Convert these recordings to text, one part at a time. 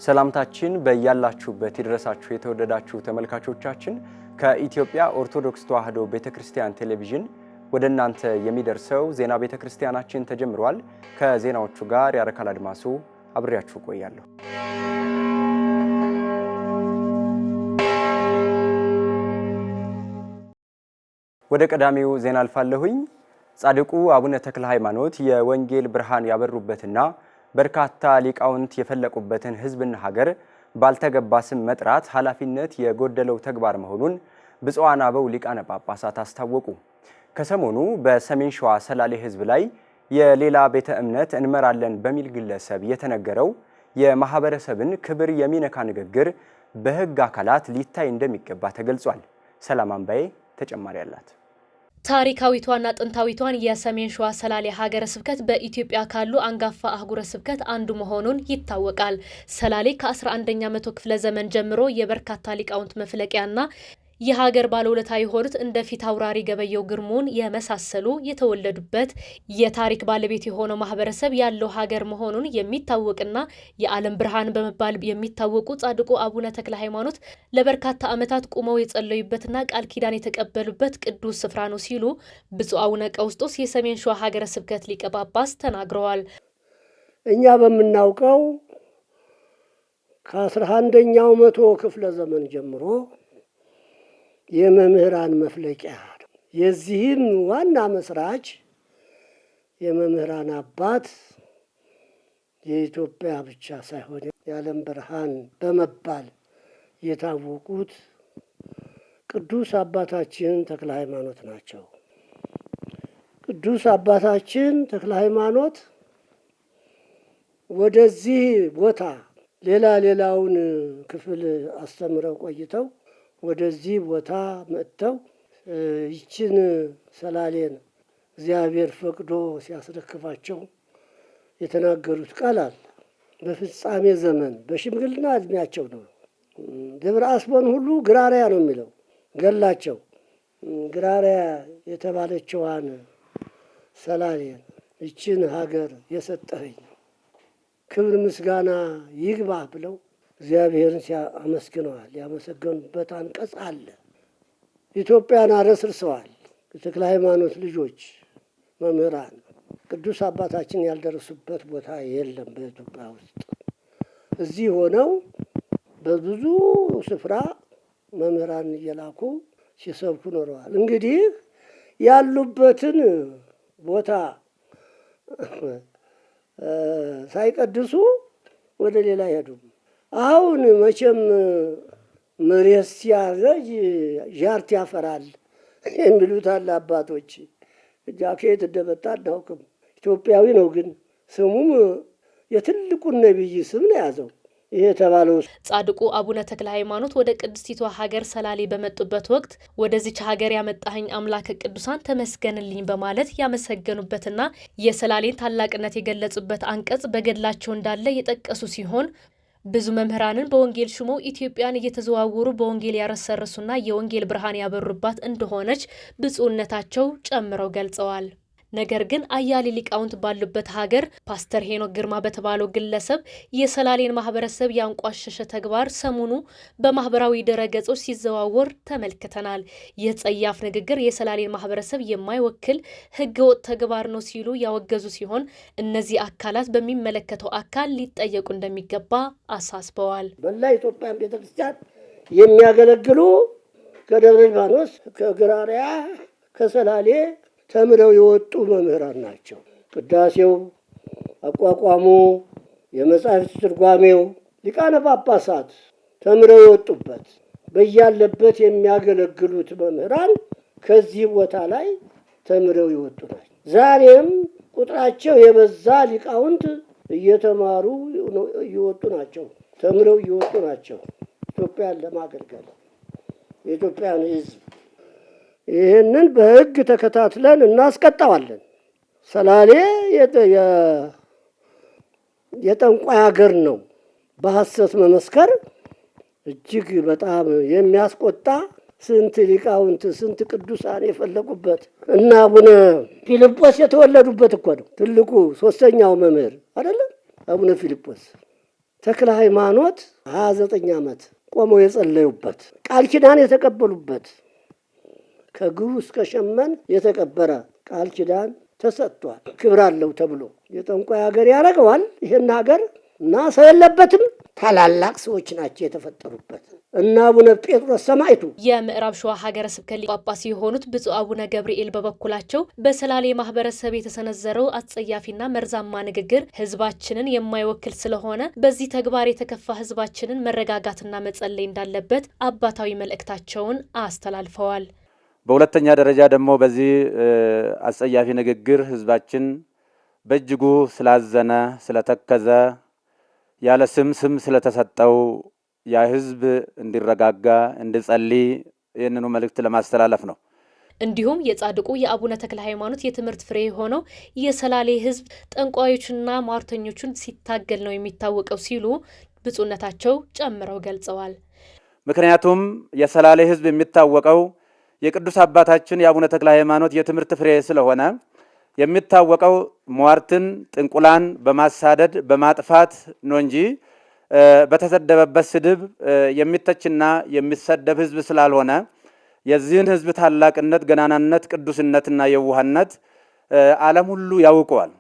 ሰላምታችን በእያላችሁበት ይድረሳችሁ የተወደዳችሁ ተመልካቾቻችን ከኢትዮጵያ ኦርቶዶክስ ተዋሕዶ ቤተክርስቲያን ቴሌቪዥን ወደ እናንተ የሚደርሰው ዜና ቤተክርስቲያናችን ተጀምሯል። ከዜናዎቹ ጋር ያረካል አድማሱ አብሬያችሁ ቆያለሁ። ወደ ቀዳሚው ዜና አልፋለሁኝ። ጻድቁ አቡነ ተክለ ሃይማኖት የወንጌል ብርሃን ያበሩበትና በርካታ ሊቃውንት የፈለቁበትን ሕዝብና ሀገር ባልተገባ ስም መጥራት ኃላፊነት የጎደለው ተግባር መሆኑን ብፁዓን አበው ሊቃነ ጳጳሳት አስታወቁ። ከሰሞኑ በሰሜን ሸዋ ሰላሌ ሕዝብ ላይ የሌላ ቤተ እምነት እንመራለን በሚል ግለሰብ የተነገረው የማህበረሰብን ክብር የሚነካ ንግግር በሕግ አካላት ሊታይ እንደሚገባ ተገልጿል። ሰላም አንባዬ ተጨማሪ አላት። ታሪካዊቷና ጥንታዊቷን የሰሜን ሸዋ ሰላሌ ሀገረ ስብከት በኢትዮጵያ ካሉ አንጋፋ አህጉረ ስብከት አንዱ መሆኑን ይታወቃል። ሰላሌ ከ11ኛ መቶ ክፍለ ዘመን ጀምሮ የበርካታ ሊቃውንት መፍለቂያና የሀገር ባለውለታ የሆኑት እንደ ፊት አውራሪ ገበየው ግርሙን የመሳሰሉ የተወለዱበት የታሪክ ባለቤት የሆነው ማህበረሰብ ያለው ሀገር መሆኑን የሚታወቅና የዓለም ብርሃን በመባል የሚታወቁ ጻድቁ አቡነ ተክለ ሃይማኖት ለበርካታ ዓመታት ቁመው የጸለዩበትና ቃል ኪዳን የተቀበሉበት ቅዱስ ስፍራ ነው ሲሉ ብፁዕ አቡነ ቀውስጦስ የሰሜን ሸዋ ሀገረ ስብከት ሊቀ ጳጳስ ተናግረዋል። እኛ በምናውቀው ከ11ኛው መቶ ክፍለ ዘመን ጀምሮ የመምህራን መፍለቂያ የዚህም ዋና መስራች የመምህራን አባት የኢትዮጵያ ብቻ ሳይሆን የዓለም ብርሃን በመባል የታወቁት ቅዱስ አባታችን ተክለ ሃይማኖት ናቸው። ቅዱስ አባታችን ተክለ ሃይማኖት ወደዚህ ቦታ ሌላውን ክፍል አስተምረው ቆይተው ወደዚህ ቦታ መጥተው ይችን ሰላሌን እግዚአብሔር ፈቅዶ ሲያስረክባቸው የተናገሩት ቃል አለ። በፍጻሜ ዘመን በሽምግልና እድሜያቸው ነው። ደብረ አስቦን ሁሉ ግራሪያ ነው የሚለው ገላቸው። ግራሪያ የተባለችዋን ሰላሌን ይችን ሀገር የሰጠኸኝ ክብር ምስጋና ይግባህ ብለው እግዚአብሔርን ሲያመሰግነዋል። ያመሰገኑበት አንቀጽ አለ። ኢትዮጵያን አረስርሰዋል። የተክለ ሃይማኖት ልጆች መምህራን ቅዱስ አባታችን ያልደረሱበት ቦታ የለም በኢትዮጵያ ውስጥ። እዚህ ሆነው በብዙ ስፍራ መምህራን እየላኩ ሲሰብኩ ኖረዋል። እንግዲህ ያሉበትን ቦታ ሳይቀድሱ ወደ ሌላ አይሄዱም። አሁን መቼም መሬት ሲያረጅ ዣርት ያፈራል የሚሉት አለ አባቶች። ጃኬት እንደመጣ አናውቅም። ኢትዮጵያዊ ነው ግን ስሙም የትልቁን ነቢይ ስም ነው ያዘው። ይሄ የተባለው ጻድቁ አቡነ ተክለ ሃይማኖት ወደ ቅድስቲቷ ሀገር ሰላሌ በመጡበት ወቅት ወደዚች ሀገር ያመጣኸኝ አምላከ ቅዱሳን ተመስገንልኝ በማለት ያመሰገኑበትና የሰላሌን ታላቅነት የገለጹበት አንቀጽ በገድላቸው እንዳለ የጠቀሱ ሲሆን ብዙ መምህራንን በወንጌል ሹመው ኢትዮጵያን እየተዘዋወሩ በወንጌል ያረሰረሱና የወንጌል ብርሃን ያበሩባት እንደሆነች ብፁዕነታቸው ጨምረው ገልጸዋል። ነገር ግን አያሌ ሊቃውንት ባሉበት ሀገር ፓስተር ሄኖክ ግርማ በተባለው ግለሰብ የሰላሌን ማህበረሰብ ያንቋሸሸ ተግባር ሰሞኑ በማህበራዊ ድረገጾች ሲዘዋወር ተመልክተናል። የጸያፍ ንግግር የሰላሌን ማህበረሰብ የማይወክል ህገወጥ ተግባር ነው ሲሉ ያወገዙ ሲሆን እነዚህ አካላት በሚመለከተው አካል ሊጠየቁ እንደሚገባ አሳስበዋል። በላ ኢትዮጵያን ቤተክርስቲያን የሚያገለግሉ ከደብረ ሊባኖስ፣ ከግራሪያ፣ ከሰላሌ ተምረው የወጡ መምህራን ናቸው። ቅዳሴው፣ አቋቋሙ፣ የመጻሕፍት ትርጓሜው ሊቃነ ጳጳሳት ተምረው የወጡበት በያለበት የሚያገለግሉት መምህራን ከዚህ ቦታ ላይ ተምረው የወጡ ናቸው። ዛሬም ቁጥራቸው የበዛ ሊቃውንት እየተማሩ እየወጡ ናቸው። ተምረው እየወጡ ናቸው። ኢትዮጵያን ለማገልገል የኢትዮጵያን ሕዝብ ይህንን በሕግ ተከታትለን እናስቀጣዋለን። ሰላሌ የጠንቋይ ሀገር ነው። በሐሰት መመስከር እጅግ በጣም የሚያስቆጣ ስንት ሊቃውንት ስንት ቅዱሳን የፈለቁበት እና አቡነ ፊልጶስ የተወለዱበት እኮ ነው። ትልቁ ሶስተኛው መምህር አይደለም አቡነ ፊልጶስ ተክለ ሃይማኖት 29 ዓመት ቆመው የጸለዩበት ቃል ኪዳን የተቀበሉበት ከግሩ እስከ ሸመን የተቀበረ ቃል ኪዳን ተሰጥቷል። ክብር አለው ተብሎ የጠንቋይ ሀገር ያደርገዋል ይሄን ሀገር እና ሰው የለበትም። ታላላቅ ሰዎች ናቸው የተፈጠሩበት እና አቡነ ጴጥሮስ ሰማዕቱ የምዕራብ ሸዋ ሀገረ ስብከት ሊቀ ጳጳስ የሆኑት ብፁዕ አቡነ ገብርኤል በበኩላቸው በሰላሌ ማህበረሰብ የተሰነዘረው አጸያፊና መርዛማ ንግግር ህዝባችንን የማይወክል ስለሆነ በዚህ ተግባር የተከፋ ህዝባችንን መረጋጋትና መጸለይ እንዳለበት አባታዊ መልእክታቸውን አስተላልፈዋል። በሁለተኛ ደረጃ ደግሞ በዚህ አጸያፊ ንግግር ህዝባችን በእጅጉ ስላዘነ ስለተከዘ ያለ ስም ስለተሰጠው ያ ህዝብ እንዲረጋጋ እንዲጸልይ ይህንኑ መልእክት ለማስተላለፍ ነው። እንዲሁም የጻድቁ የአቡነ ተክለ ሃይማኖት የትምህርት ፍሬ ሆነው የሰላሌ ህዝብ ጠንቋዮችና ሟርተኞቹን ሲታገል ነው የሚታወቀው ሲሉ ብፁዕነታቸው ጨምረው ገልጸዋል። ምክንያቱም የሰላሌ ህዝብ የሚታወቀው የቅዱስ አባታችን የአቡነ ተክለ ሃይማኖት የትምህርት ፍሬ ስለሆነ የሚታወቀው ሟርትን ጥንቁላን በማሳደድ በማጥፋት ነው እንጂ በተሰደበበት ስድብ የሚተችና የሚሰደብ ህዝብ ስላልሆነ የዚህን ህዝብ ታላቅነት፣ ገናናነት፣ ቅዱስነትና የዋህነት ዓለም ሁሉ ያውቀዋል።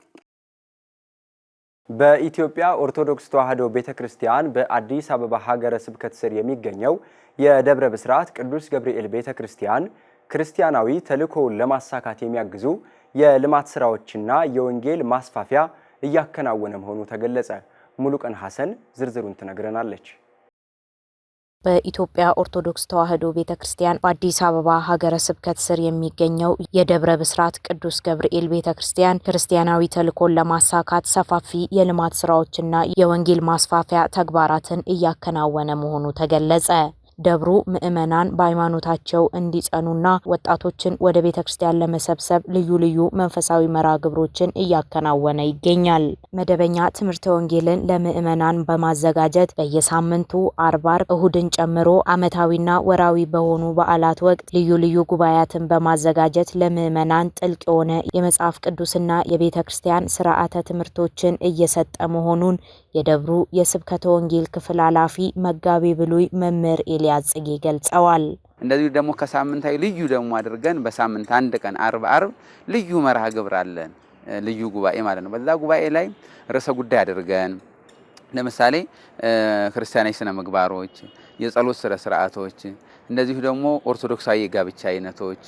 በኢትዮጵያ ኦርቶዶክስ ተዋሕዶ ቤተክርስቲያን በአዲስ አበባ ሀገረ ስብከት ስር የሚገኘው የደብረ ብስራት ቅዱስ ገብርኤል ቤተክርስቲያን ክርስቲያናዊ ተልእኮውን ለማሳካት የሚያግዙ የልማት ስራዎችና የወንጌል ማስፋፊያ እያከናወነ መሆኑ ተገለጸ። ሙሉቀን ሐሰን ዝርዝሩን ትነግረናለች። በኢትዮጵያ ኦርቶዶክስ ተዋሕዶ ቤተክርስቲያን በአዲስ አበባ ሀገረ ስብከት ስር የሚገኘው የደብረ ብስራት ቅዱስ ገብርኤል ቤተክርስቲያን ክርስቲያናዊ ተልእኮን ለማሳካት ሰፋፊ የልማት ስራዎችና የወንጌል ማስፋፊያ ተግባራትን እያከናወነ መሆኑ ተገለጸ። ደብሩ ምእመናን በሃይማኖታቸው እንዲጸኑና ወጣቶችን ወደ ቤተክርስቲያን ለመሰብሰብ ልዩ ልዩ መንፈሳዊ መርሃ ግብሮችን እያከናወነ ይገኛል። መደበኛ ትምህርተ ወንጌልን ለምእመናን በማዘጋጀት በየሳምንቱ አርብ፣ እሁድን ጨምሮ ዓመታዊና ወራዊ በሆኑ በዓላት ወቅት ልዩ ልዩ ጉባኤያትን በማዘጋጀት ለምእመናን ጥልቅ የሆነ የመጽሐፍ ቅዱስና የቤተክርስቲያን ስርዓተ ትምህርቶችን እየሰጠ መሆኑን የደብሩ የስብከተ ወንጌል ክፍል ኃላፊ መጋቤ ብሉይ መምህር ኤልያስ ጽጌ ገልጸዋል። እንደዚህ ደግሞ ከሳምንታዊ ልዩ ደግሞ አድርገን በሳምንት አንድ ቀን አርብ ልዩ መርሃ ግብር አለን። ልዩ ጉባኤ ማለት ነው። በዛ ጉባኤ ላይ ርዕሰ ጉዳይ አድርገን ለምሳሌ ክርስቲያናዊ ስነ ምግባሮች፣ የጸሎት ስርዓቶች፣ እንደዚሁ ደግሞ ኦርቶዶክሳዊ የጋብቻ አይነቶች፣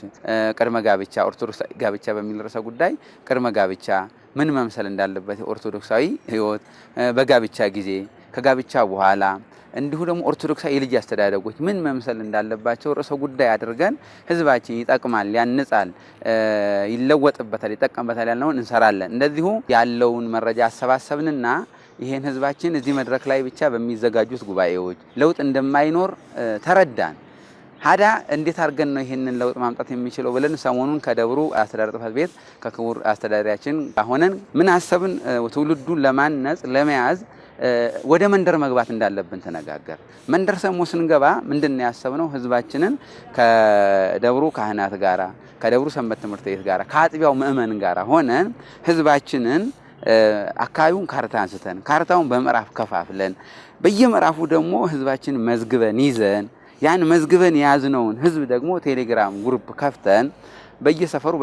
ቅድመ ጋብቻ፣ ኦርቶዶክሳዊ ጋብቻ በሚል ርዕሰ ጉዳይ ቅድመ ጋብቻ ምን መምሰል እንዳለበት ኦርቶዶክሳዊ ህይወት በጋብቻ ጊዜ፣ ከጋብቻ በኋላ እንዲሁ ደግሞ ኦርቶዶክሳዊ የልጅ አስተዳደጎች ምን መምሰል እንዳለባቸው ርዕሰ ጉዳይ አድርገን ህዝባችን ይጠቅማል፣ ያንጻል፣ ይለወጥበታል፣ ይጠቀምበታል ያልነውን እንሰራለን። እንደዚሁ ያለውን መረጃ አሰባሰብንና ይሄን ህዝባችን እዚህ መድረክ ላይ ብቻ በሚዘጋጁት ጉባኤዎች ለውጥ እንደማይኖር ተረዳን። ሀዳ እንዴት አድርገን ነው ይሄንን ለውጥ ማምጣት የሚችለው ብለን ሰሞኑን ከደብሩ አስተዳደር ጽሕፈት ቤት ከክቡር አስተዳዳሪያችን ሆነን ምን አሰብን? ትውልዱን ለማነጽ ለመያዝ ወደ መንደር መግባት እንዳለብን ተነጋገር። መንደር ሰሞ ስንገባ ምንድነው ያሰብነው? ህዝባችንን ከደብሩ ካህናት ጋራ፣ ከደብሩ ሰንበት ትምህርት ቤት ጋራ፣ ከአጥቢያው ምእመን ጋራ ሆነን ህዝባችንን አካባቢውን ካርታ አንስተን ካርታውን በምዕራፍ ከፋፍለን በየምዕራፉ ደግሞ ህዝባችን መዝግበን ይዘን ያን መዝግበን የያዝነውን ህዝብ ደግሞ ቴሌግራም ግሩፕ ከፍተን በየሰፈሩ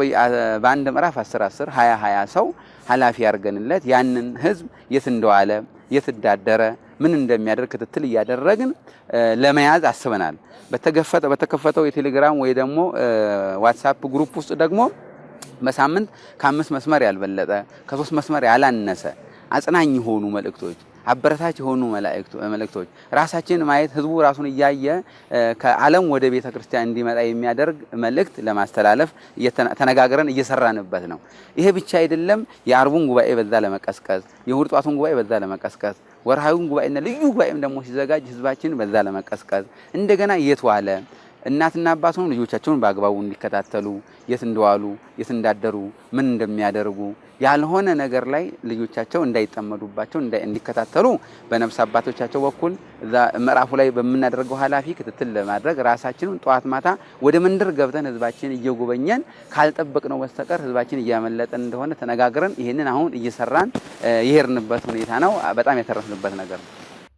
በአንድ ምዕራፍ 10 20 ሰው ኃላፊ ያርገንለት ያንን ህዝብ የት እንደዋለ የት እንዳደረ ምን እንደሚያደርግ ክትትል እያደረግን ለመያዝ አስበናል። በተከፈተው የቴሌግራም ወይ ደግሞ ዋትስአፕ ግሩፕ ውስጥ ደግሞ በሳምንት ከ5 መስመር ያልበለጠ ከ3 መስመር ያላነሰ አጽናኝ የሆኑ መልእክቶች፣ አበረታች የሆኑ መልእክቶች ራሳችን ማየት ህዝቡ ራሱን እያየ ከዓለም ወደ ቤተ ክርስቲያን እንዲመጣ የሚያደርግ መልእክት ለማስተላለፍ ተነጋግረን እየሰራንበት ነው። ይሄ ብቻ አይደለም። የአርቡን ጉባኤ በዛ ለመቀስቀስ፣ የእሁድ ጧቱን ጉባኤ በዛ ለመቀስቀስ፣ ወርሃዊውን ጉባኤና ልዩ ጉባኤም ደግሞ ሲዘጋጅ ህዝባችን በዛ ለመቀስቀስ እንደገና የት ዋለ እናትና አባቱን ልጆቻቸውን በአግባቡ እንዲከታተሉ የት እንደዋሉ የት እንዳደሩ ምን እንደሚያደርጉ ያልሆነ ነገር ላይ ልጆቻቸው እንዳይጠመዱባቸው እንዲከታተሉ በነፍስ አባቶቻቸው በኩል እዛ ምዕራፉ ላይ በመናደርገው ኃላፊ ክትትል ለማድረግ ራሳችንን ጧት ማታ ወደ መንደር ገብተን ህዝባችን እየጎበኘን ካልጠበቅነው በስተቀር ህዝባችን እያመለጠን እንደሆነ ተነጋግረን ይሄንን አሁን እየሰራን ይሄርንበት ሁኔታ ነው። በጣም ያተረፍንበት ነገር ነው።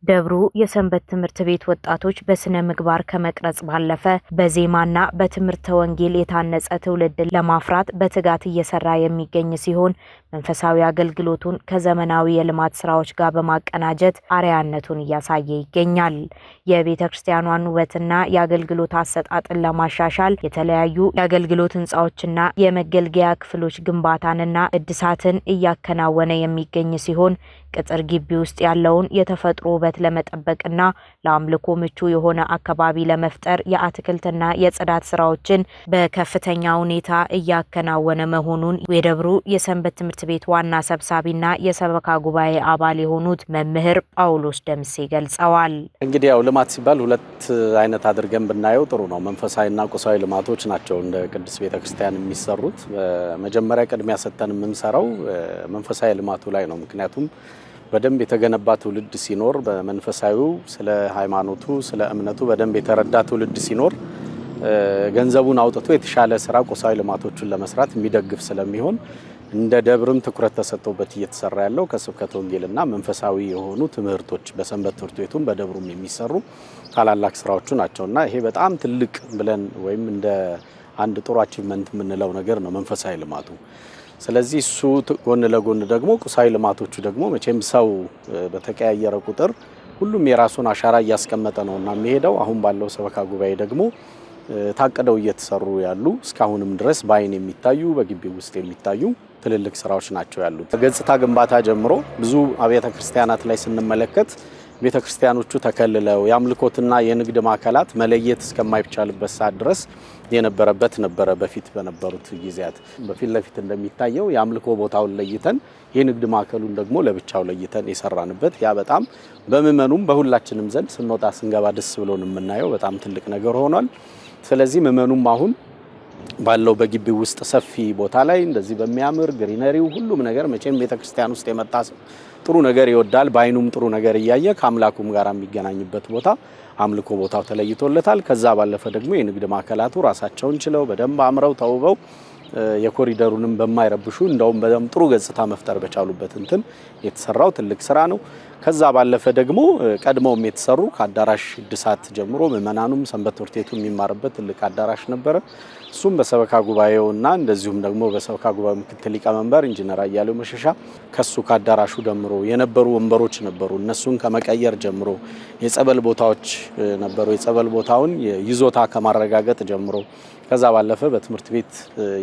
ደብሩ የሰንበት ትምህርት ቤት ወጣቶች በስነ ምግባር ከመቅረጽ ባለፈ በዜማና በትምህርተ ወንጌል የታነጸ ትውልድ ለማፍራት በትጋት እየሰራ የሚገኝ ሲሆን መንፈሳዊ አገልግሎቱን ከዘመናዊ የልማት ስራዎች ጋር በማቀናጀት አርአያነቱን እያሳየ ይገኛል። የቤተ ክርስቲያኗን ውበትና የአገልግሎት አሰጣጥን ለማሻሻል የተለያዩ የአገልግሎት ህንጻዎችና የመገልገያ ክፍሎች ግንባታንና እድሳትን እያከናወነ የሚገኝ ሲሆን ቅጥር ግቢ ውስጥ ያለውን የተፈጥሮ ውበት ለመጠበቅና ለአምልኮ ምቹ የሆነ አካባቢ ለመፍጠር የአትክልትና የጽዳት ስራዎችን በከፍተኛ ሁኔታ እያከናወነ መሆኑን የደብሩ የሰንበት ትምህርት ቤት ዋና ሰብሳቢና የሰበካ ጉባኤ አባል የሆኑት መምህር ጳውሎስ ደምሴ ገልጸዋል። እንግዲህ ያው ልማት ሲባል ሁለት አይነት አድርገን ብናየው ጥሩ ነው። መንፈሳዊና ቁሳዊ ልማቶች ናቸው እንደ ቅድስት ቤተክርስቲያን የሚሰሩት። መጀመሪያ ቅድሚያ ሰጥተን የምንሰራው መንፈሳዊ ልማቱ ላይ ነው። ምክንያቱም በደንብ የተገነባ ትውልድ ሲኖር በመንፈሳዊው ስለ ሃይማኖቱ ስለ እምነቱ በደንብ የተረዳ ትውልድ ሲኖር ገንዘቡን አውጥቶ የተሻለ ስራ ቁሳዊ ልማቶችን ለመስራት የሚደግፍ ስለሚሆን እንደ ደብርም ትኩረት ተሰጥቶበት እየተሰራ ያለው ከስብከተ ወንጌልና መንፈሳዊ የሆኑ ትምህርቶች በሰንበት ትምህርት ቤቱም በደብሩም የሚሰሩ ታላላቅ ስራዎቹ ናቸውና ይሄ በጣም ትልቅ ብለን ወይም እንደ አንድ ጥሩ አቺቭመንት የምንለው ነገር ነው መንፈሳዊ ልማቱ። ስለዚህ እሱ ጎን ለጎን ደግሞ ቁሳዊ ልማቶቹ ደግሞ መቼም ሰው በተቀያየረ ቁጥር ሁሉም የራሱን አሻራ እያስቀመጠ ነውና የሚሄደው። አሁን ባለው ሰበካ ጉባኤ ደግሞ ታቀደው እየተሰሩ ያሉ እስካሁንም ድረስ በአይን የሚታዩ በግቢው ውስጥ የሚታዩ ትልልቅ ስራዎች ናቸው ያሉት። ከገጽታ ግንባታ ጀምሮ ብዙ አብያተ ክርስቲያናት ላይ ስንመለከት ቤተ ክርስቲያኖቹ ተከልለው የአምልኮትና የንግድ ማዕከላት መለየት እስከማይቻልበት ሰዓት ድረስ የነበረበት ነበረ። በፊት በነበሩት ጊዜያት በፊት ለፊት እንደሚታየው የአምልኮ ቦታውን ለይተን የንግድ ማዕከሉን ደግሞ ለብቻው ለይተን የሰራንበት ያ በጣም በመመኑም በሁላችንም ዘንድ ስንወጣ ስንገባ ደስ ብሎን የምናየው በጣም ትልቅ ነገር ሆኗል። ስለዚህ መመኑም አሁን ባለው በግቢው ውስጥ ሰፊ ቦታ ላይ እንደዚህ በሚያምር ግሪነሪው ሁሉም ነገር መቼም ቤተክርስቲያን ውስጥ የመጣ ጥሩ ነገር ይወዳል። በአይኑም ጥሩ ነገር እያየ ከአምላኩም ጋር የሚገናኝበት ቦታ አምልኮ ቦታው ተለይቶለታል። ከዛ ባለፈ ደግሞ የንግድ ማዕከላቱ ራሳቸውን ችለው በደንብ አምረው ተውበው የኮሪደሩንም በማይረብሹ እንደውም በጣም ጥሩ ገጽታ መፍጠር በቻሉበት እንትን የተሰራው ትልቅ ስራ ነው። ከዛ ባለፈ ደግሞ ቀድሞም የተሰሩ ከአዳራሽ እድሳት ጀምሮ ምእመናኑም ሰንበት ትምህርት ቤቱ የሚማርበት ትልቅ አዳራሽ ነበረ። እሱም በሰበካ ጉባኤውና እንደዚሁም ደግሞ በሰበካ ጉባኤው ምክትል ሊቀመንበር ኢንጂነር አያሌው መሸሻ ከሱ ከአዳራሹ ደምሮ የነበሩ ወንበሮች ነበሩ። እነሱን ከመቀየር ጀምሮ የጸበል ቦታዎች ነበሩ። የጸበል ቦታውን ይዞታ ከማረጋገጥ ጀምሮ ከዛ ባለፈ በትምህርት ቤት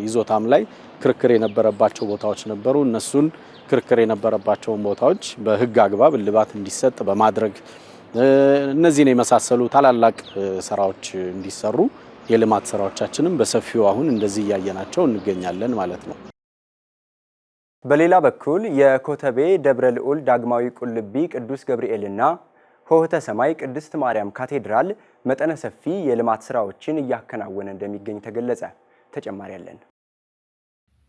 ይዞታም ላይ ክርክር የነበረባቸው ቦታዎች ነበሩ። እነሱን ክርክር የነበረባቸውን ቦታዎች በሕግ አግባብ እልባት እንዲሰጥ በማድረግ እነዚህን የመሳሰሉ ታላላቅ ስራዎች እንዲሰሩ የልማት ስራዎቻችንም በሰፊው አሁን እንደዚህ እያየናቸው እንገኛለን ማለት ነው። በሌላ በኩል የኮተቤ ደብረ ልዑል ዳግማዊ ቁልቢ ቅዱስ ገብርኤልና ሆህተ ሰማይ ቅድስት ማርያም ካቴድራል መጠነ ሰፊ የልማት ስራዎችን እያከናወነ እንደሚገኝ ተገለጸ። ተጨማሪ ያለን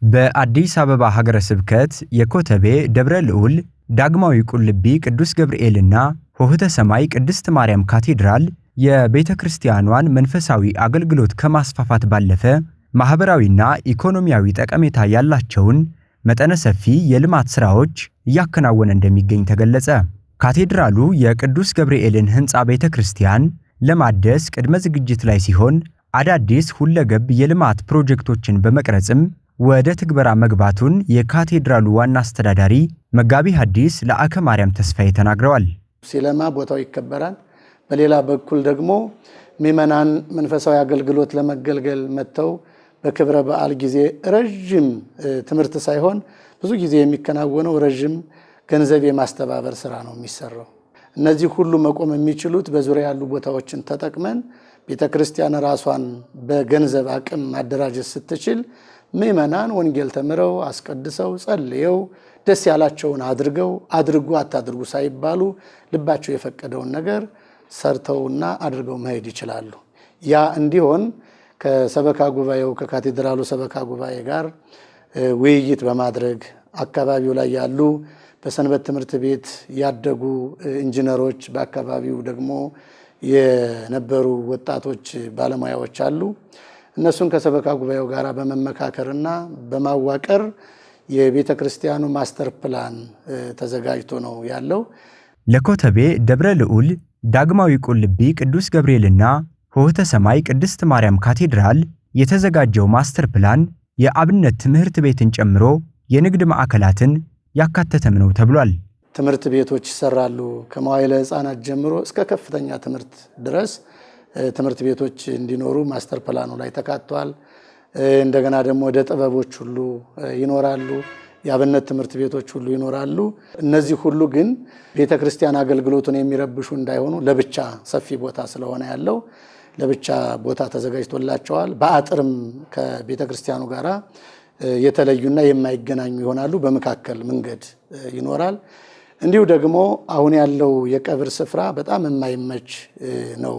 በአዲስ አበባ ሀገረ ስብከት የኮተቤ ደብረ ልዑል ዳግማዊ ቁልቢ ቅዱስ ገብርኤልና ሆህተ ሰማይ ቅድስት ማርያም ካቴድራል የቤተ ክርስቲያኗን መንፈሳዊ አገልግሎት ከማስፋፋት ባለፈ ማህበራዊና ኢኮኖሚያዊ ጠቀሜታ ያላቸውን መጠነ ሰፊ የልማት ስራዎች እያከናወነ እንደሚገኝ ተገለጸ። ካቴድራሉ የቅዱስ ገብርኤልን ህንፃ ቤተ ክርስቲያን ለማደስ ቅድመ ዝግጅት ላይ ሲሆን አዳዲስ ሁለገብ የልማት ፕሮጀክቶችን በመቅረጽም ወደ ትግበራ መግባቱን የካቴድራሉ ዋና አስተዳዳሪ መጋቢ ሐዲስ ለአከ ማርያም ተስፋዬ ተናግረዋል። ሲለማ ቦታው ይከበራል። በሌላ በኩል ደግሞ ምእመናን መንፈሳዊ አገልግሎት ለመገልገል መጥተው በክብረ በዓል ጊዜ ረጅም ትምህርት ሳይሆን ብዙ ጊዜ የሚከናወነው ረጅም ገንዘብ የማስተባበር ስራ ነው የሚሰራው። እነዚህ ሁሉ መቆም የሚችሉት በዙሪያ ያሉ ቦታዎችን ተጠቅመን ቤተክርስቲያን ራሷን በገንዘብ አቅም ማደራጀት ስትችል ምእመናን ወንጌል ተምረው አስቀድሰው ጸልየው ደስ ያላቸውን አድርጉ አታድርጉ ሳይባሉ ልባቸው የፈቀደውን ነገር ሰርተውና አድርገው መሄድ ይችላሉ። ያ እንዲሆን ከሰበካ ጉባኤው ከካቴድራሉ ሰበካ ጉባኤ ጋር ውይይት በማድረግ አካባቢው ላይ ያሉ በሰንበት ትምህርት ቤት ያደጉ ኢንጂነሮች በአካባቢው ደግሞ የነበሩ ወጣቶች ባለሙያዎች አሉ። እነሱን ከሰበካ ጉባኤው ጋር በመመካከርና በማዋቀር የቤተ ክርስቲያኑ ማስተር ፕላን ተዘጋጅቶ ነው ያለው። ለኮተቤ ደብረ ልዑል ዳግማዊ ቁልቢ ቅዱስ ገብርኤልና ሆህተ ሰማይ ቅድስት ማርያም ካቴድራል የተዘጋጀው ማስተር ፕላን የአብነት ትምህርት ቤትን ጨምሮ የንግድ ማዕከላትን ያካተተም ነው ተብሏል። ትምህርት ቤቶች ይሰራሉ። ከመዋዕለ ሕፃናት ጀምሮ እስከ ከፍተኛ ትምህርት ድረስ ትምህርት ቤቶች እንዲኖሩ ማስተር ፕላኑ ላይ ተካቷል። እንደገና ደግሞ ወደ ጥበቦች ሁሉ ይኖራሉ። የአብነት ትምህርት ቤቶች ሁሉ ይኖራሉ። እነዚህ ሁሉ ግን ቤተክርስቲያን አገልግሎቱን የሚረብሹ እንዳይሆኑ ለብቻ ሰፊ ቦታ ስለሆነ ያለው ለብቻ ቦታ ተዘጋጅቶላቸዋል። በአጥርም ከቤተክርስቲያኑ ጋራ የተለዩና የማይገናኙ ይሆናሉ። በመካከል መንገድ ይኖራል። እንዲሁ ደግሞ አሁን ያለው የቀብር ስፍራ በጣም የማይመች ነው።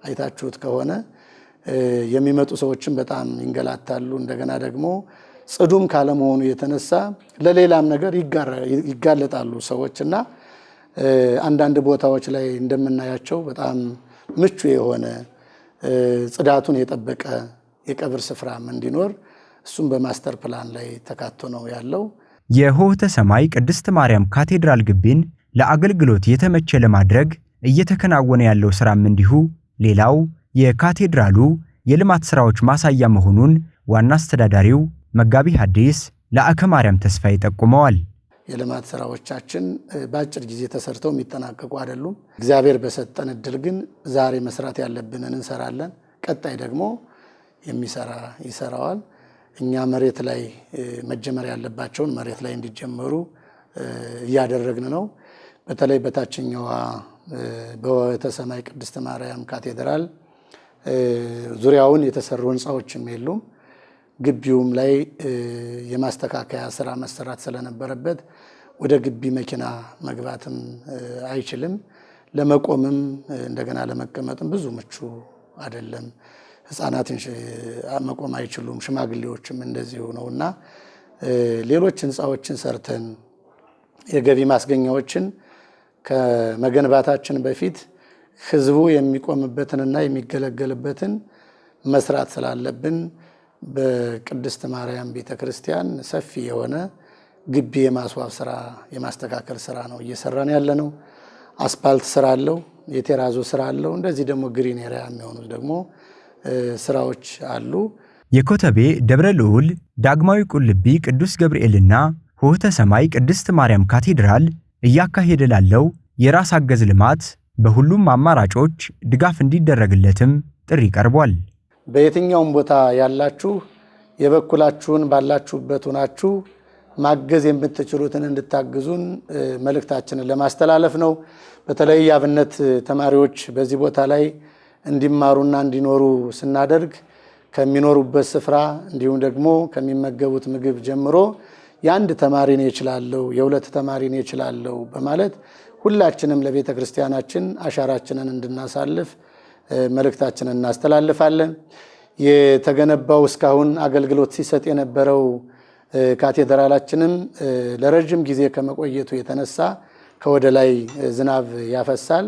አይታችሁት ከሆነ የሚመጡ ሰዎችም በጣም ይንገላታሉ። እንደገና ደግሞ ጽዱም ካለመሆኑ የተነሳ ለሌላም ነገር ይጋለጣሉ ሰዎችና አንዳንድ ቦታዎች ላይ እንደምናያቸው በጣም ምቹ የሆነ ጽዳቱን የጠበቀ የቀብር ስፍራም እንዲኖር እሱም በማስተር ፕላን ላይ ተካቶ ነው ያለው። የሆህተ ሰማይ ቅድስት ማርያም ካቴድራል ግቢን ለአገልግሎት የተመቸ ለማድረግ እየተከናወነ ያለው ስራም እንዲሁ ሌላው የካቴድራሉ የልማት ስራዎች ማሳያ መሆኑን ዋና አስተዳዳሪው መጋቢ ሐዲስ ለአከ ማርያም ተስፋዬ ጠቁመዋል። የልማት ስራዎቻችን በአጭር ጊዜ ተሰርተው የሚጠናቀቁ አይደሉም። እግዚአብሔር በሰጠን እድል ግን ዛሬ መስራት ያለብንን እንሰራለን። ቀጣይ ደግሞ የሚሰራ ይሰራዋል። እኛ መሬት ላይ መጀመር ያለባቸውን መሬት ላይ እንዲጀመሩ እያደረግን ነው። በተለይ በታችኛዋ በሆህተ ሰማይ ቅድስት ማርያም ካቴድራል ዙሪያውን የተሰሩ ህንፃዎችም የሉም። ግቢውም ላይ የማስተካከያ ስራ መሰራት ስለነበረበት ወደ ግቢ መኪና መግባትም አይችልም። ለመቆምም እንደገና ለመቀመጥም ብዙ ምቹ አይደለም። ህፃናትን መቆም አይችሉም። ሽማግሌዎችም እንደዚሁ ነውና ሌሎች ህንፃዎችን ሰርተን የገቢ ማስገኛዎችን ከመገንባታችን በፊት ህዝቡ የሚቆምበትንና የሚገለገልበትን መስራት ስላለብን በቅድስት ማርያም ቤተክርስቲያን ሰፊ የሆነ ግቢ የማስዋብ ስራ የማስተካከል ስራ ነው እየሰራን ያለነው። አስፓልት ስራ አለው፣ የቴራዞ ስራ አለው። እንደዚህ ደግሞ ግሪን ኤሪያ የሚሆኑት ደግሞ ስራዎች አሉ። የኮተቤ ደብረ ልዑል ዳግማዊ ቁልቢ ቅዱስ ገብርኤልና ሆህተ ሰማይ ቅድስት ማርያም ካቴድራል እያካሄደ ላለው የራስ አገዝ ልማት በሁሉም አማራጮች ድጋፍ እንዲደረግለትም ጥሪ ቀርቧል። በየትኛውም ቦታ ያላችሁ የበኩላችሁን ባላችሁበት ሆናችሁ ማገዝ የምትችሉትን እንድታግዙን መልእክታችንን ለማስተላለፍ ነው። በተለይ የአብነት ተማሪዎች በዚህ ቦታ ላይ እንዲማሩና እንዲኖሩ ስናደርግ ከሚኖሩበት ስፍራ እንዲሁም ደግሞ ከሚመገቡት ምግብ ጀምሮ የአንድ ተማሪ ነው ይችላልው የሁለት ተማሪ ነው ይችላልው በማለት ሁላችንም ለቤተ ክርስቲያናችን አሻራችንን እንድናሳልፍ መልእክታችንን እናስተላልፋለን። የተገነባው እስካሁን አገልግሎት ሲሰጥ የነበረው ካቴድራላችንም ለረጅም ጊዜ ከመቆየቱ የተነሳ ከወደ ላይ ዝናብ ያፈሳል።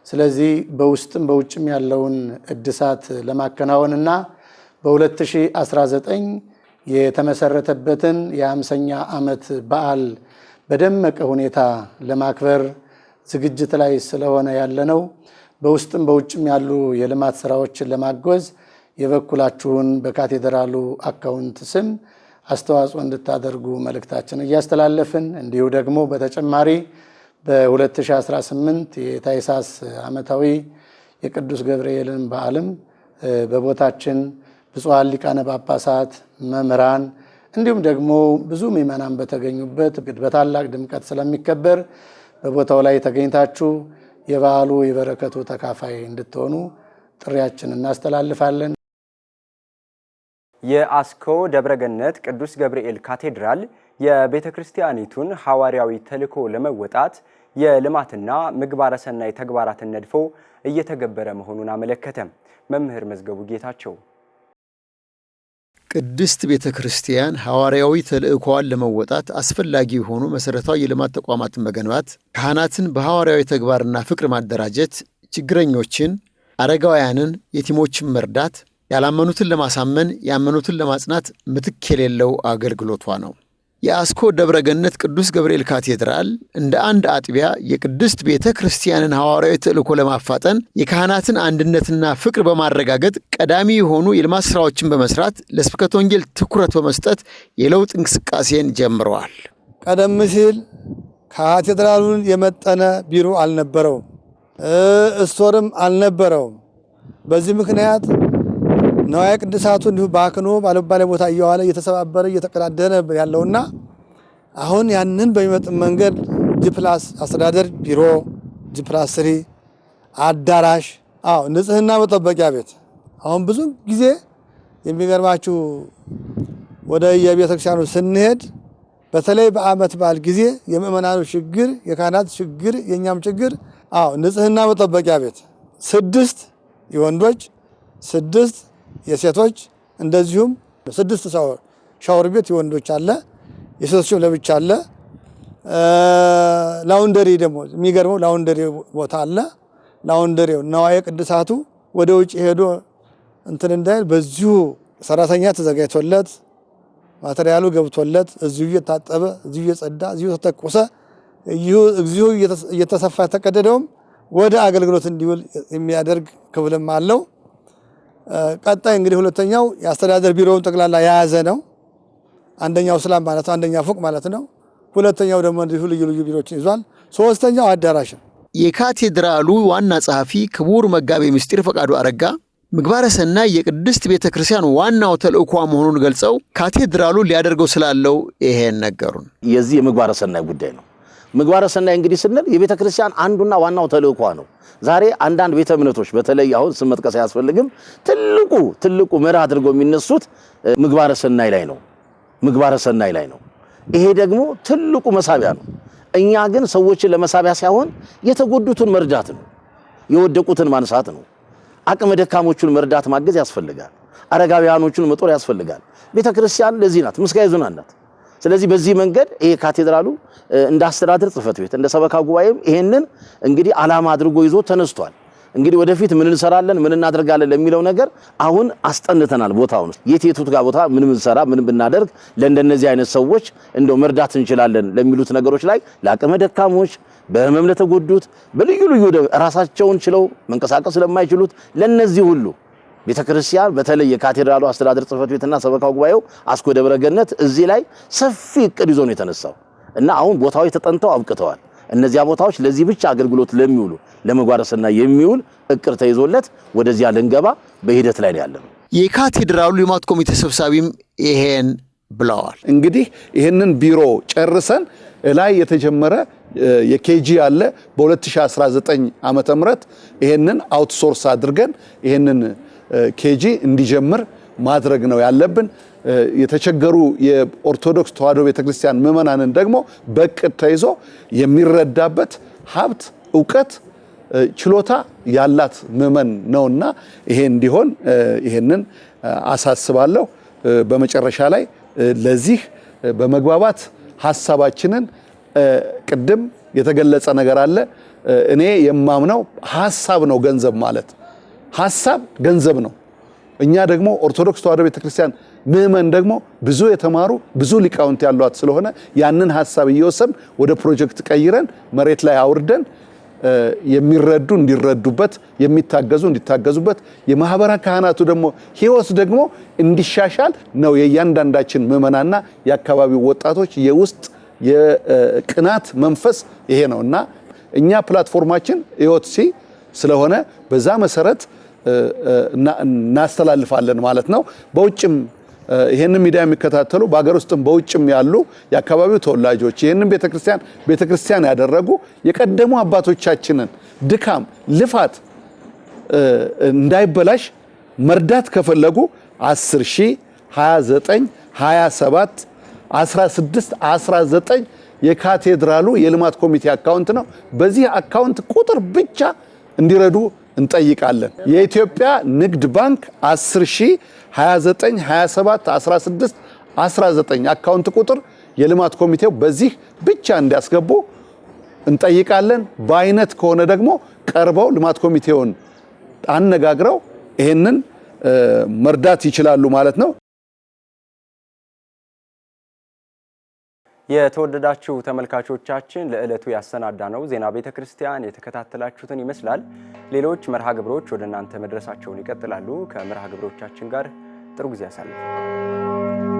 ስለዚህ በውስጥም በውጭም ያለውን እድሳት ለማከናወንና በ2019 የተመሰረተበትን የ50ኛ ዓመት በዓል በደመቀ ሁኔታ ለማክበር ዝግጅት ላይ ስለሆነ ያለነው በውስጥም በውጭም ያሉ የልማት ስራዎችን ለማገዝ የበኩላችሁን በካቴድራሉ አካውንት ስም አስተዋጽኦ እንድታደርጉ መልእክታችን እያስተላለፍን እንዲሁ ደግሞ በተጨማሪ በ2018 የታኅሳስ ዓመታዊ የቅዱስ ገብርኤልን በዓልም በቦታችን ብፁዓን ሊቃነ ጳጳሳት፣ መምህራን እንዲሁም ደግሞ ብዙ ምዕመናን በተገኙበት በታላቅ ድምቀት ስለሚከበር በቦታው ላይ ተገኝታችሁ የበዓሉ የበረከቱ ተካፋይ እንድትሆኑ ጥሪያችን እናስተላልፋለን። የአስኮ ደብረገነት ቅዱስ ገብርኤል ካቴድራል የቤተ ክርስቲያኒቱን ሐዋርያዊ ተልእኮ ለመወጣት የልማትና ምግባረ ሰናይ ተግባራትን ነድፎ እየተገበረ መሆኑን አመለከተ። መምህር መዝገቡ ጌታቸው ቅድስት ቤተ ክርስቲያን ሐዋርያዊ ተልእኮዋን ለመወጣት አስፈላጊ የሆኑ መሠረታዊ የልማት ተቋማትን መገንባት፣ ካህናትን በሐዋርያዊ ተግባርና ፍቅር ማደራጀት፣ ችግረኞችን፣ አረጋውያንን፣ የቲሞችን መርዳት፣ ያላመኑትን ለማሳመን ያመኑትን ለማጽናት ምትክ የሌለው አገልግሎቷ ነው። የአስኮ ደብረገነት ቅዱስ ገብርኤል ካቴድራል እንደ አንድ አጥቢያ የቅድስት ቤተ ክርስቲያንን ሐዋርያዊ ተልእኮ ለማፋጠን የካህናትን አንድነትና ፍቅር በማረጋገጥ ቀዳሚ የሆኑ የልማት ሥራዎችን በመስራት ለስብከተ ወንጌል ትኩረት በመስጠት የለውጥ እንቅስቃሴን ጀምረዋል። ቀደም ሲል ካቴድራሉን የመጠነ ቢሮ አልነበረውም፣ ስቶርም አልነበረውም። በዚህ ምክንያት ነዋየ ቅድሳቱ እንዲሁ ባክኖ ባለባለ ቦታ እየዋለ እየተሰባበረ እየተቀዳደነ ያለውና አሁን ያንን በሚመጥን መንገድ ጂፕላስ አስተዳደር ቢሮ ጂፕላስ3 አዳራሽ ንጽህና መጠበቂያ ቤት አሁን ብዙ ጊዜ የሚገርማችሁ ወደ የቤተክርስቲያኑ ስንሄድ በተለይ በዓመት በዓል ጊዜ የምእመናኑ ችግር የካህናት ችግር የኛም ችግር ንጽህና መጠበቂያ ቤት 6 የወንዶች 6 የሴቶች እንደዚሁም 6 ሻወር ቤት የወንዶች አለ፣ የሴቶችም ለብቻ አለ። ላውንደሪ ደግሞ የሚገርመው ላውንደሪ ቦታ አለ። ላውንደሪው ነዋየ ቅድሳቱ ወደ ውጭ ሄዶ እንትን እንዳይል በዚሁ ሰራተኛ ተዘጋጅቶለት ማቴሪያሉ ገብቶለት እዚሁ እየታጠበ እዚሁ እየጸዳ እዚሁ ተተቆሰ እዚሁ እየተሰፋ ተቀደደውም ወደ አገልግሎት እንዲውል የሚያደርግ ክፍልም አለው። ቀጣይ እንግዲህ ሁለተኛው የአስተዳደር ቢሮውን ጠቅላላ የያዘ ነው። አንደኛው ስላም ማለት አንደኛ ፎቅ ማለት ነው። ሁለተኛው ደግሞ እንዲሁ ልዩ ልዩ ቢሮዎችን ይዟል። ሶስተኛው አዳራሽ። የካቴድራሉ ዋና ጸሐፊ ክቡር መጋቤ ምስጢር ፈቃዱ አረጋ ምግባረ ሰናይ የቅድስት ቤተ ክርስቲያን ዋናው ተልእኮ መሆኑን ገልጸው ካቴድራሉ ሊያደርገው ስላለው ይሄን ነገሩን። የዚህ የምግባረ ሰናይ ጉዳይ ነው። ምግባረ ሰናይ እንግዲህ ስንል የቤተ ክርስቲያን አንዱና ዋናው ተልእኮ ነው። ዛሬ አንዳንድ ቤተ እምነቶች በተለይ አሁን ስም መጥቀስ አያስፈልግም ትልቁ መርህ አድርገው የሚነሱት ምግባረ ሰናይ ላይ ነው። ምግባረ ሰናይ ላይ ነው። ይሄ ደግሞ ትልቁ መሳቢያ ነው። እኛ ግን ሰዎችን ለመሳቢያ ሳይሆን የተጎዱትን መርዳት ነው፣ የወደቁትን ማንሳት ነው። አቅመ ደካሞቹን መርዳት ማገዝ ያስፈልጋል። አረጋውያኖቹን መጦር ያስፈልጋል። ቤተ ክርስቲያን ለዚህ ናት፣ ምስጋየ ኅዙናን ናት። ስለዚህ በዚህ መንገድ ይሄ ካቴድራሉ እንደ አስተዳደር ጽሕፈት ቤት እንደ ሰበካ ጉባኤም ይሄንን እንግዲህ ዓላማ አድርጎ ይዞ ተነስቷል። እንግዲህ ወደፊት ምን እንሰራለን ምን እናደርጋለን ለሚለው ነገር አሁን አስጠንተናል። ቦታውን የት ጋር ቦታ ምን እንሰራ ምን ብናደርግ ለእንደነዚህ አይነት ሰዎች እንደው መርዳት እንችላለን ለሚሉት ነገሮች ላይ ለአቅመ ደካሞች በህመም ለተጎዱት በልዩ ራሳቸውን ችለው መንቀሳቀስ ስለማይችሉት ለነዚህ ሁሉ ቤተክርስቲያን በተለይ የካቴድራሉ አስተዳደር ጽሕፈት ቤትና ሰበካው ጉባኤው አስኮ ደብረገነት እዚህ ላይ ሰፊ እቅድ ይዞ ነው የተነሳው እና አሁን ቦታዎች ተጠንተው አብቅተዋል። እነዚያ ቦታዎች ለዚህ ብቻ አገልግሎት ለሚውሉ ለምግባረ ሰናይ የሚውል እቅድ ተይዞለት ወደዚያ ልንገባ በሂደት ላይ ያለ ነው። የካቴድራሉ ልማት ኮሚቴ ሰብሳቢም ይሄን ብለዋል። እንግዲህ ይሄንን ቢሮ ጨርሰን ላይ የተጀመረ የኬጂ አለ በ2019 ዓመተ ምህረት ይሄንን አውትሶርስ አድርገን ይሄንን ኬጂ እንዲጀምር ማድረግ ነው ያለብን። የተቸገሩ የኦርቶዶክስ ተዋሕዶ ቤተክርስቲያን ምዕመናንን ደግሞ በቅድ ተይዞ የሚረዳበት ሀብት ዕውቀት ችሎታ ያላት ምዕመን ነውና ይሄ እንዲሆን ይሄንን አሳስባለሁ። በመጨረሻ ላይ ለዚህ በመግባባት ሐሳባችንን ቅድም የተገለጸ ነገር አለ። እኔ የማምነው ሐሳብ ነው ገንዘብ ማለት ሐሳብ ገንዘብ ነው። እኛ ደግሞ ኦርቶዶክስ ተዋሕዶ ቤተክርስቲያን ምዕመን ደግሞ ብዙ የተማሩ ብዙ ሊቃውንት ያሏት ስለሆነ ያንን ሐሳብ እየወሰን ወደ ፕሮጀክት ቀይረን መሬት ላይ አውርደን የሚረዱ እንዲረዱበት የሚታገዙ እንዲታገዙበት የማህበረ ካህናቱ ደግሞ ሕይወት ደግሞ እንዲሻሻል ነው የእያንዳንዳችን ምዕመናና የአካባቢው ወጣቶች የውስጥ የቅናት መንፈስ ይሄ ነውና እኛ ፕላትፎርማችን ሕይወት ስለሆነ በዛ መሰረት እናስተላልፋለን ማለት ነው። በውጭም ይሄንን ሚዲያ የሚከታተሉ በአገር ውስጥም በውጭም ያሉ የአካባቢው ተወላጆች ይሄንን ቤተክርስቲያን ያደረጉ የቀደሙ አባቶቻችንን ድካም ልፋት እንዳይበላሽ መርዳት ከፈለጉ 10,000 29 27 16 19 የካቴድራሉ የልማት ኮሚቴ አካውንት ነው። በዚህ አካውንት ቁጥር ብቻ እንዲረዱ እንጠይቃለን። የኢትዮጵያ ንግድ ባንክ 10,000 29 27 16 19 አካውንት ቁጥር የልማት ኮሚቴው በዚህ ብቻ እንዲያስገቡ እንጠይቃለን። በአይነት ከሆነ ደግሞ ቀርበው ልማት ኮሚቴውን አነጋግረው ይሄንን መርዳት ይችላሉ ማለት ነው። የተወደዳችሁ ተመልካቾቻችን ለዕለቱ ያሰናዳነው ዜና ቤተክርስቲያን የተከታተላችሁትን ይመስላል። ሌሎች መርሃ ግብሮች ወደ እናንተ መድረሳቸውን ይቀጥላሉ። ከመርሃ ግብሮቻችን ጋር ጥሩ ጊዜ አሳልፉ።